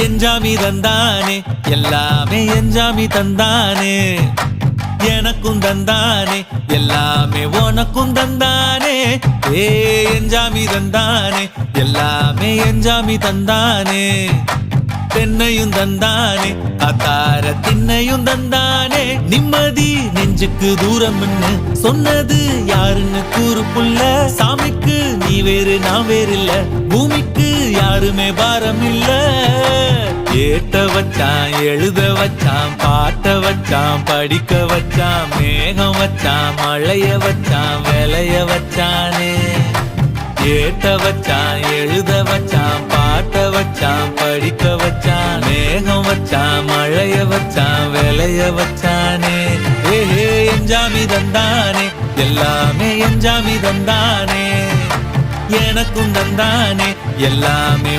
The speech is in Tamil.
எஞ்சாமி தந்தானே எல்லாமே எஞ்சாமி தந்தானே எனக்கும் தந்தானே எல்லாமே உனக்கும் தந்தானே ஏ எஞ்சாமி தந்தானே எல்லாமே எஞ்சாமி தந்தானே தென்னையும் தந்தானே அத்தார திண்ணையும் தந்தானே நிம்மதி நெஞ்சுக்கு தூரம்னு சொன்னது யாருன்னு கூறு புள்ள சாமிக்கு நீ வேறு நான் வேறு இல்ல பூமிக்கு யாருமே பாரம் இல்ல ஏத்த வச்சான் எழுத வச்சான் பாட்ட வச்சான் படிக்க வச்சான் மேகம் வச்சான் மழைய வச்சான் விளைய வச்சானே ஏத்த வச்சான் எழுத வச்சான் பாட்ட வச்சான் படிக்க வச்சான் மேகம் வச்சான் மழைய வச்சான் விளைய வச்சானே ஏஹே எஞ்சாமி தந்தானே எல்லாமே எஞ்சாமி தந்தானே எனக்கும் தந்தானே எல்லாமே